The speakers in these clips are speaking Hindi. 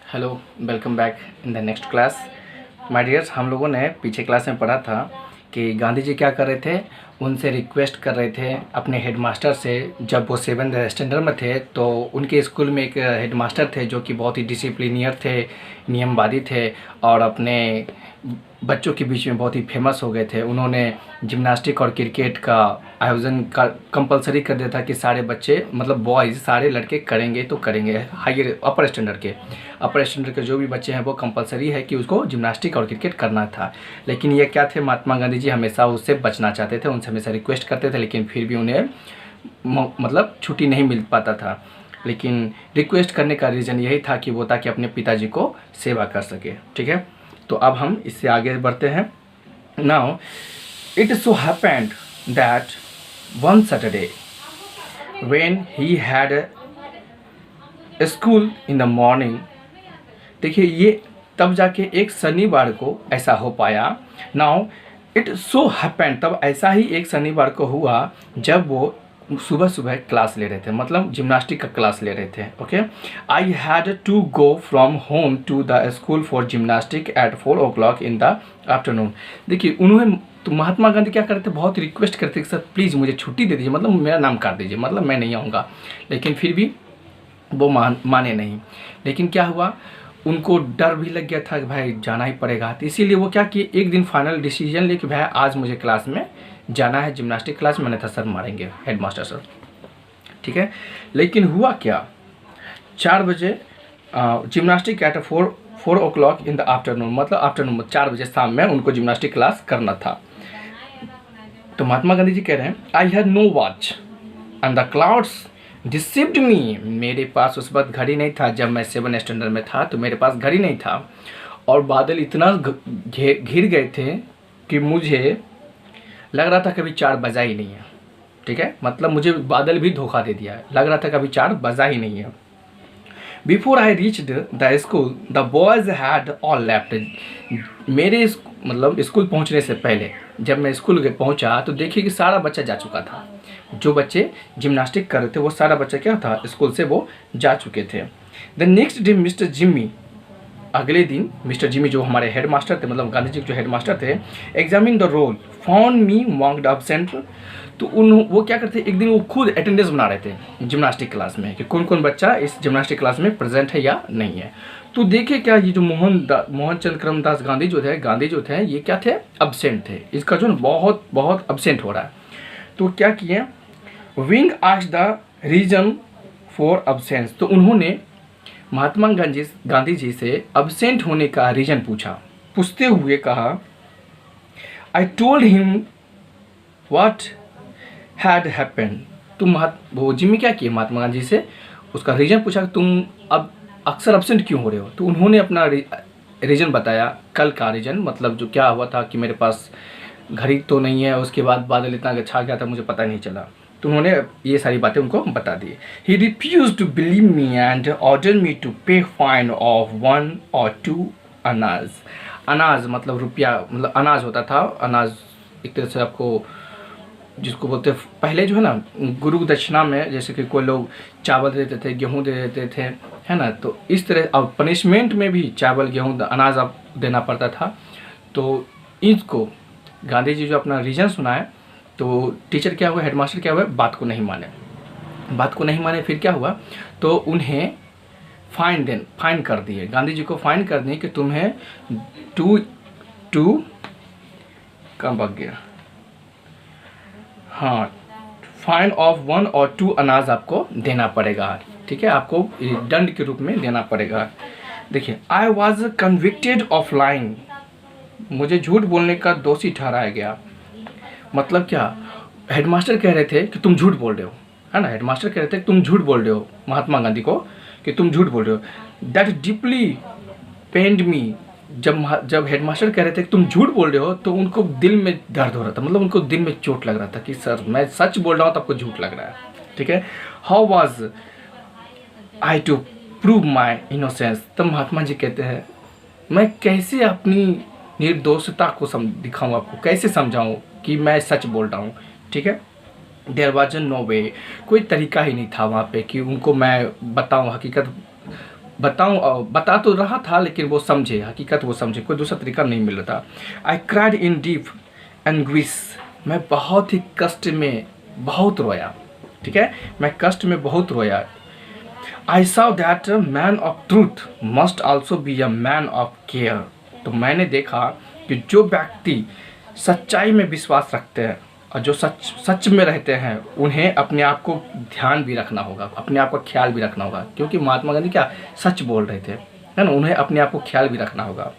Hello, welcome back in the next class my dears. हम लोगों ने पीछे क्लास में पढ़ा था कि गांधी जी क्या कर रहे थे, उनसे रिक्वेस्ट कर रहे थे अपने हेडमास्टर से। जब वो 7th स्टैंडर्ड में थे तो उनके स्कूल में एक हेडमास्टर थे जो कि बहुत ही डिसिप्लिनियर थे, नियमवादी थे और अपने बच्चों के बीच में बहुत ही फेमस हो गए थे। उन्होंने जिम्नास्टिक और क्रिकेट का आयोजन का कंपलसरी कर दिया था कि सारे बच्चे मतलब बॉयज़ सारे लड़के करेंगे तो करेंगे। हायर अपर स्टैंडर्ड के जो भी बच्चे हैं वो कंपलसरी है कि उसको जिम्नास्टिक और क्रिकेट करना था। लेकिन ये क्या थे, महात्मा गांधी जी हमेशा उससे बचना चाहते थे, उनसे हमेशा रिक्वेस्ट करते थे, लेकिन फिर भी उन्हें मतलब छुट्टी नहीं मिल पाता था। लेकिन रिक्वेस्ट करने का रीज़न यही था कि वो ताकि अपने पिताजी को सेवा कर सके। ठीक है, तो अब हम इससे आगे बढ़ते हैं। Now it so happened that one Saturday when he had school in the morning. देखिए, ये तब जाके एक शनिवार को ऐसा हो पाया। नाउ इट सो हैपेंड, तब ऐसा ही एक शनिवार को हुआ जब वो सुबह सुबह क्लास ले रहे थे, मतलब जिम्नास्टिक का क्लास ले रहे थे। Okay, I had to go from home to the school for gymnastic at 4 o'clock in the afternoon. देखिए, उन्होंने तो महात्मा गांधी क्या करते, बहुत रिक्वेस्ट करते कि सर प्लीज़ मुझे छुट्टी दे दीजिए, मतलब मेरा नाम काट दीजिए, मतलब मैं नहीं आऊँगा। लेकिन फिर भी वो माने नहीं। लेकिन क्या हुआ, उनको डर भी लग गया था कि भाई जाना ही पड़ेगा। तो इसीलिए वो क्या किए, एक दिन फाइनल डिसीजन ले कि भाई आज मुझे क्लास में जाना है, जिम्नास्टिक क्लास में, मैंने था सर मारेंगे, हेडमास्टर सर। ठीक है, लेकिन हुआ क्या, 4 बजे gymnastic at 4 o'clock in the afternoon, मतलब आफ्टरनून 4 बजे शाम में उनको जिम्नास्टिक क्लास करना था। तो महात्मा गांधी जी कह रहे हैं I had no watch and the clouds deceived me. मेरे पास उस वक्त घड़ी नहीं था, जब मैं 7th स्टैंडर्ड में था तो मेरे पास घड़ी नहीं था और बादल इतना घिर गए थे कि मुझे लग रहा था कभी 4 बजा ही नहीं है। ठीक है, मतलब मुझे बादल भी धोखा दे दिया है, लग रहा था कभी 4 बजा ही नहीं है। Before I reached the school the boys had all left. मेरे मतलब स्कूल पहुंचने से पहले जब मैं स्कूल पहुंचा तो देखिए कि सारा बच्चा जा चुका था। जो बच्चे जिम्नास्टिक कर रहे थे वो सारा बच्चा क्या था, स्कूल से वो जा चुके थे। The next day mister Jimmy, अगले दिन मिस्टर जिमी जो हमारे हेड मास्टर थे, मतलब गांधी जी के जो हेड मास्टर थे, examine the roll found me marked absent. तो वो क्या करते, एक दिन वो खुद अटेंडेंस बना रहे थे जिम्नास्टिक क्लास में कि कौन कौन बच्चा इस जिम्नास्टिक क्लास में प्रेजेंट है या नहीं है। तो देखिए क्या, ये जो मोहनचंद करमदास गांधी जो थे ये क्या थे, एब्सेंट थे। इसका जो बहुत बहुत एब्सेंट हो रहा है। तो क्या किए, wing asked the reason for absence. तो उन्होंने महात्मा गांधी जी से एब्सेंट होने का रीजन पूछते हुए कहा, I told him what had happened. तुम वो जिम्मी क्या किए, महात्मा गांधी से उसका रीजन पूछा कि तुम अब अक्सर एब्सेंट क्यों हो रहे हो। तो उन्होंने अपना रीजन बताया, कल का रीजन, मतलब जो क्या हुआ था कि मेरे पास घड़ी तो नहीं है, उसके बाद बादल इतना छा गया था मुझे पता नहीं चला। तो उन्होंने ये सारी बातें उनको बता दी। He refuse to believe me and order me to pay fine of 1 or 2 अनाज। अनाज मतलब रुपया, मतलब अनाज होता था। अनाज एक तरह से आपको जिसको बोलते पहले जो है ना, गुरु दक्षिणा में जैसे कि कोई लोग चावल दे देते थे, गेहूँ दे देते थे, है ना। तो इस तरह अब पनिशमेंट में भी चावल गेहूँ अनाज आप देना पड़ता था। तो इसको गांधी जी जो अपना रीजन सुनाए तो टीचर क्या हुआ, हेडमास्टर क्या हुआ, बात को नहीं माने। फिर क्या हुआ, तो उन्हें फाइन कर दिए, गांधी जी को फाइन कर दिए कि तुम्हें टू कम बग गया, हाँ, फाइन ऑफ 1 or 2 अनाज आपको देना पड़ेगा। ठीक है, आपको दंड के रूप में देना पड़ेगा। देखिए, I was convicted of lying, मुझे झूठ बोलने का दोषी ठहराया गया। मतलब क्या, हेडमास्टर कह रहे थे कि तुम झूठ बोल रहे हो, है ना। हेडमास्टर कह रहे थे कि तुम झूठ बोल रहे हो महात्मा गांधी को, कि तुम झूठ बोल रहे हो। दैट डीपली पेन्ड मी। जब हेडमास्टर कह रहे थे कि तुम झूठ बोल रहे हो तो उनको दिल में दर्द हो रहा था, मतलब उनको दिल में चोट लग रहा था कि सर मैं सच बोल रहा हूँ तो आपको झूठ लग रहा है। ठीक है, how was I to prove my innocence. तब महात्मा जी कहते हैं मैं कैसे अपनी निर्दोषता को दिखाऊँ, आपको कैसे समझाऊँ कि मैं सच बोल रहा हूँ। ठीक है, देयर वाज नो वे, कोई तरीका ही नहीं था वहाँ पे कि उनको मैं बताऊँ हकीकत बता तो रहा था, लेकिन वो समझे, हकीकत वो समझे, कोई दूसरा तरीका नहीं मिल रहा था। I cried in deep anguish, मैं बहुत ही कष्ट में बहुत रोया, ठीक है, मैं कष्ट में बहुत रोया। आई saw that man of truth must also be a man of care, तो मैंने देखा कि जो व्यक्ति सच्चाई में विश्वास रखते हैं और जो सच में रहते हैं, उन्हें अपने आप को ध्यान भी रखना होगा, अपने आप का ख्याल भी रखना होगा, क्योंकि महात्मा गांधी क्या सच बोल रहे थे, है ना, उन्हें अपने आप को ख्याल भी रखना होगा।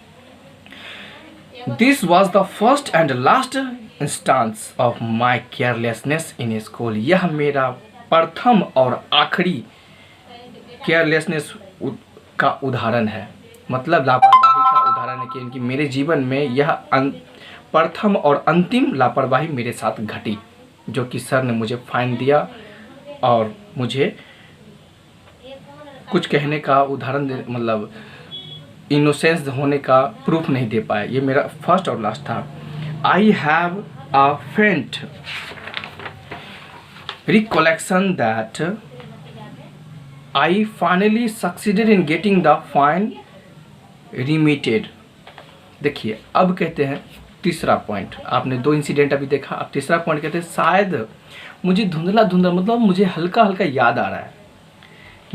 This was the first and last instance of my carelessness in school, यह मेरा प्रथम और आखिरी केयरलेसनेस का उदाहरण है, मतलब लापरवाही का उदाहरण है कि इनकी मेरे जीवन में यह प्रथम और अंतिम लापरवाही मेरे साथ घटी, जो कि सर ने मुझे फाइन दिया और मुझे कुछ कहने का उदाहरण मतलब इनोसेंस होने का प्रूफ नहीं दे पाया। ये मेरा फर्स्ट और लास्ट था। आई have a faint recollection that I finally succeeded in getting the fine remitted. देखिए अब कहते हैं तीसरा पॉइंट, आपने दो इंसिडेंट अभी देखा, अब तीसरा पॉइंट कहते हैं शायद मुझे धुंधला मतलब मुझे हल्का हल्का याद आ रहा है,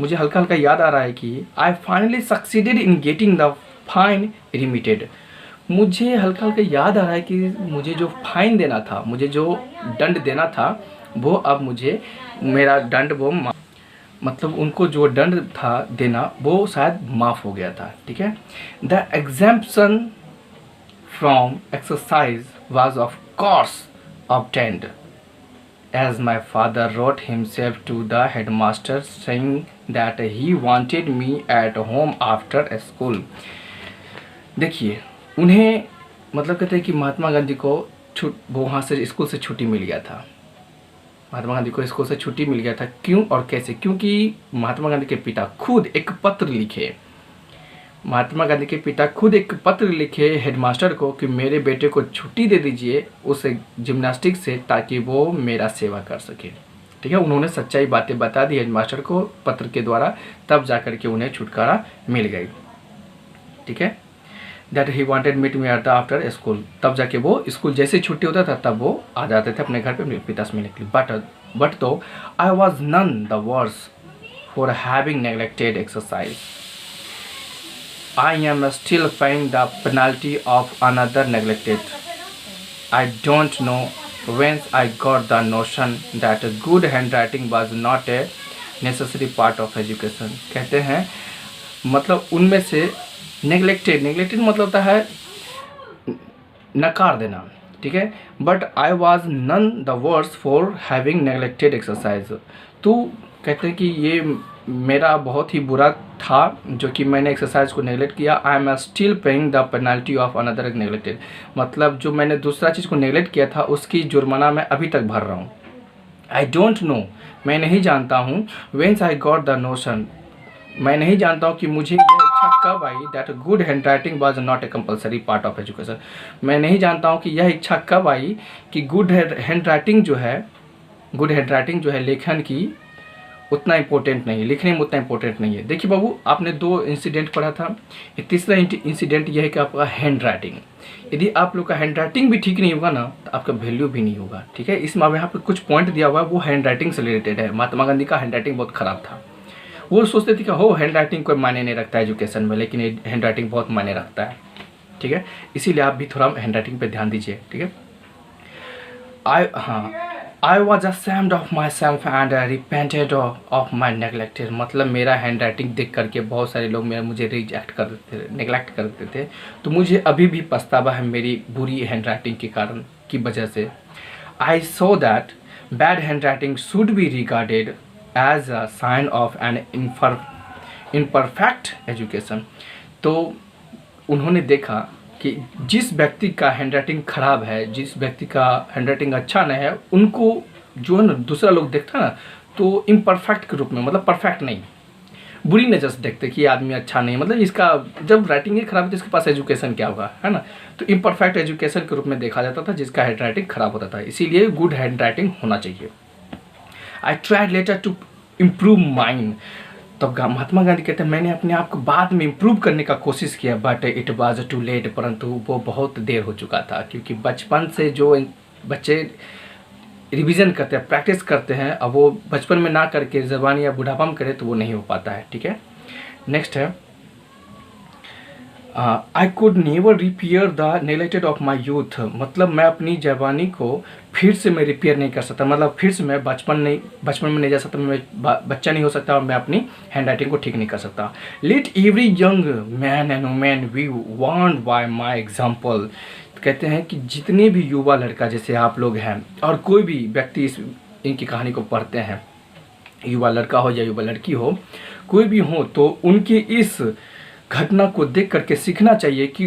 मुझे हल्का हल्का याद आ रहा है कि I finally succeeded in getting the fine remitted, मुझे हल्का हल्का याद आ रहा है कि मुझे जो फाइन देना था, मुझे जो दंड देना था, वो अब मुझे मेरा दंड वो मतलब उनको जो दंड था देना वो शायद माफ़ हो गया था, ठीक है। The exemption from exercise was of course obtained as my father wrote himself to the headmaster saying that he wanted me at home after school। देखिए उन्हें मतलब कहते हैं कि महात्मा गांधी को वो वहाँ से स्कूल से छुट्टी मिल गया था, महात्मा गांधी को स्कूल से छुट्टी मिल गया था। क्यों और कैसे? क्योंकि महात्मा गांधी के पिता खुद एक पत्र लिखे, महात्मा गांधी के पिता खुद एक पत्र लिखे हेडमास्टर को कि मेरे बेटे को छुट्टी दे दीजिए उस जिम्नास्टिक से, ताकि वो मेरा सेवा कर सके, ठीक है। उन्होंने सच्चाई बातें बता दी हेडमास्टर को पत्र के द्वारा, तब जाकर के उन्हें छुटकारा मिल गई, ठीक है। That he wanted meet me at the after school, तब जाके वो स्कूल जैसे छुट्टी होता था तब वो आ जाते थे अपने घर पे अपने पिता से मिलने के लिए। बट तो I was none the worse for having neglected exercise, I am still paying the penalty of another neglected। I don't know whence I got the notion that good handwriting was not a necessary part of education। कहते हैं मतलब उनमें से neglected मतलब होता है नकार देना, ठीक है। But I was none the worse for having neglected exercise, तो कहते हैं कि ये मेरा बहुत ही बुरा था जो कि मैंने एक्सरसाइज को नेगलेक्ट किया। I am still paying the penalty of another neglected, मतलब जो मैंने दूसरा चीज़ को नेगलेक्ट किया था उसकी जुर्माना मैं अभी तक भर रहा हूँ। आई डोंट नो, मैं नहीं जानता हूँ। Whence I got the notion, मैं नहीं जानता हूँ कि मुझे यह इच्छा कब आई that good handwriting was not a compulsory part of education. मैं नहीं जानता हूँ कि यह इच्छा कब आई कि गुड हैंड राइटिंग जो है लेखन की उतना इम्पोर्टेंट नहीं है, लिखने में उतना इम्पोर्टेंट नहीं है। देखिए बाबू, आपने दो इंसिडेंट पढ़ा था, तीसरा इंसिडेंट यह है कि आपका हैंड राइटिंग, यदि आप लोग का हैंड राइटिंग भी ठीक नहीं होगा ना तो आपका वैल्यू भी नहीं होगा, ठीक है। इस यहाँ पे कुछ पॉइंट दिया हुआ है वो हैंड राइटिंग से रिलेटेड है। महात्मा गांधी का हैंड राइटिंग बहुत ख़राब था, वो सोचते थे कि हो हैंड राइटिंग कोई मायने नहीं रखता है एजुकेशन में, लेकिन हैंड राइटिंग बहुत मायने रखता है, ठीक है। इसीलिए आप भी थोड़ा हैंड राइटिंग पर ध्यान दीजिए, ठीक है। I was ashamed of myself and repented of my neglected, मतलब मेरा हैंड राइटिंग देख करके बहुत सारे लोग मुझे रिजेक्ट कर देते थे, नेगलेक्ट कर देते थे, तो मुझे अभी भी पछतावा है मेरी बुरी हैंड राइटिंग के कारण की वजह से। I saw that bad handwriting should be regarded as a sign of an imperfect education। तो उन्होंने देखा कि जिस व्यक्ति का हैंडराइटिंग ख़राब है, जिस व्यक्ति का हैंडराइटिंग अच्छा नहीं है, उनको जो है ना दूसरा लोग देखता है ना तो इम्परफेक्ट के रूप में, मतलब परफेक्ट नहीं, बुरी नज़र से देखते कि ये आदमी अच्छा नहीं, मतलब इसका जब राइटिंग ही ख़राब है तो इसके पास एजुकेशन क्या होगा, है ना। तो इम्परफेक्ट एजुकेशन के रूप में देखा जाता था जिसका हैंडराइटिंग ख़राब होता था, इसीलिए गुड हैंडराइटिंग होना चाहिए। I tried later to improve mine, तब महात्मा गांधी कहते हैं मैंने अपने आप को बाद में इम्प्रूव करने का कोशिश किया but it was too late, परंतु वो बहुत देर हो चुका था, क्योंकि बचपन से जो बच्चे रिवीजन करते हैं, प्रैक्टिस करते हैं, अब वो बचपन में ना करके जवानी या बुढ़ापा में करे तो वो नहीं हो पाता है। ठीक है, नेक्स्ट है I could never repair the neglected of my youth, मतलब मैं अपनी जवानी को फिर से मैं रिपेयर नहीं कर सकता, मतलब फिर से मैं बचपन में नहीं जा सकता, मैं बच्चा नहीं हो सकता और मैं अपनी हैंड राइटिंग को ठीक नहीं कर सकता। Let every young man and women we want by my example, कहते हैं कि जितने भी युवा लड़का जैसे आप लोग हैं और कोई भी व्यक्ति इनकी कहानी को पढ़ते हैं, युवा लड़का हो या युवा लड़की हो, कोई भी हो, तो उनके इस घटना को देख करके सीखना चाहिए कि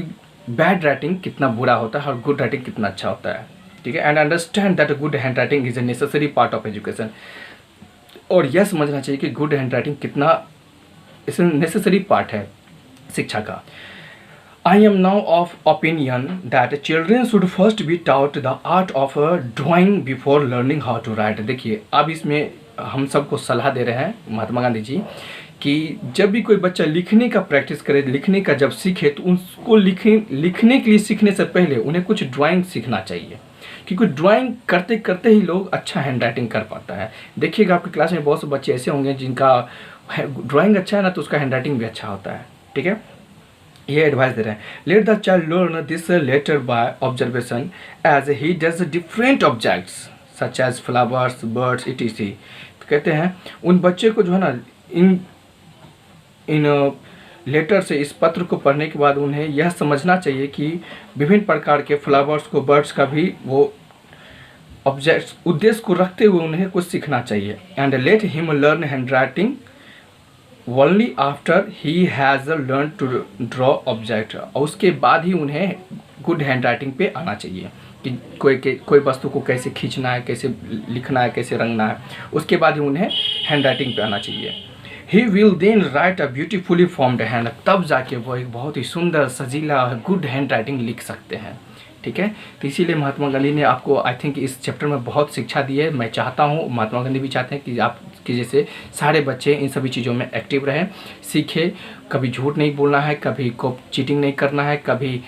बैड राइटिंग कितना बुरा होता है और गुड राइटिंग कितना अच्छा होता है। ठीक है, and understand that good hand writing is a necessary part of education, और यह समझना चाहिए कि गुड हैंड राइटिंग कितना इस नेसेसरी पार्ट है शिक्षा का। I am now of opinion that children should first be taught the art of drawing before learning how to write। देखिए, अब इसमें हम सबको सलाह दे रहे हैं महात्मा गांधी जी कि जब भी कोई बच्चा लिखने का प्रैक्टिस करे, लिखने का जब सीखे, तो उसको लिखने के लिए सीखने से पहले उन्हें कुछ ड्राइंग सीखना चाहिए, क्योंकि ड्राइंग करते करते ही लोग अच्छा हैंड राइटिंग कर पाता है। देखिएगा आपकी क्लास में बहुत से बच्चे ऐसे होंगे जिनका ड्राइंग अच्छा है ना, तो उसका हैंड राइटिंग भी अच्छा होता है। ठीक है, ये एडवाइस दे रहे हैं। Let the child learn this letter by observation as he does different objects such as flowers, birds, ETC. तो कहते हैं उन बच्चे को जो है ना इन लेटर से, इस पत्र को पढ़ने के बाद उन्हें यह समझना चाहिए कि विभिन्न प्रकार के फ्लावर्स को, बर्ड्स का भी वो ऑब्जेक्ट्स उद्देश्य को रखते हुए उन्हें कुछ सीखना चाहिए। And let him learn handwriting only after he has learn to draw object, और उसके बाद ही उन्हें गुड हैंड राइटिंग पे आना चाहिए कि कोई वस्तु को कैसे खींचना है, कैसे लिखना है, कैसे रंगना है, उसके बाद ही उन्हें हैंड राइटिंग पे आना चाहिए। He will then write a beautifully formed hand, तब जाके वो एक बहुत ही सुंदर सजीला गुड हैंड राइटिंग लिख सकते हैं। ठीक है, तो इसीलिए महात्मा गांधी ने आपको आई थिंक इस चैप्टर में बहुत शिक्षा दी है। मैं चाहता हूँ, महात्मा गांधी भी चाहते हैं कि आप कि जैसे सारे बच्चे इन सभी चीज़ों में एक्टिव रहें, सीखें, कभी झूठ नहीं बोलना है, कभी को चीटिंग नहीं करना है, कभी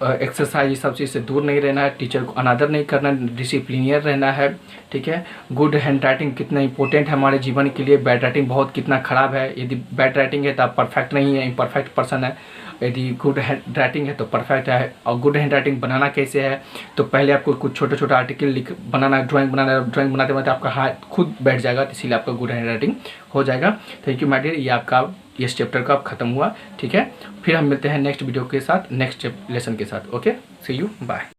एक्सरसाइज ये सब चीज़ से दूर नहीं रहना है, टीचर को अनादर नहीं करना, डिसिप्लिनियर रहना है। ठीक है, गुड हैंड राइटिंग कितना इंपॉर्टेंट है हमारे जीवन के लिए, बैड राइटिंग बहुत कितना ख़राब है। यदि बैड राइटिंग है तो आप परफेक्ट नहीं है, इम्परफेक्ट पर्सन है। यदि गुड हैंड राइटिंग है तो परफेक्ट है। और गुड हैंड राइटिंग बनाना कैसे है, तो पहले आपको कुछ छोटे छोटे आर्टिकल बनाना, ड्राइंग बनाना, ड्राइंग बनाते बनाते आपका हाथ खुद बैठ जाएगा, तो इसीलिए आपका गुड हैंड राइटिंग हो जाएगा। थैंक यू माय डियर, ये आपका इस चैप्टर का खत्म हुआ। ठीक है, फिर हम मिलते हैं नेक्स्ट वीडियो के साथ, नेक्स्ट लेसन के साथ। Okay, see you, bye.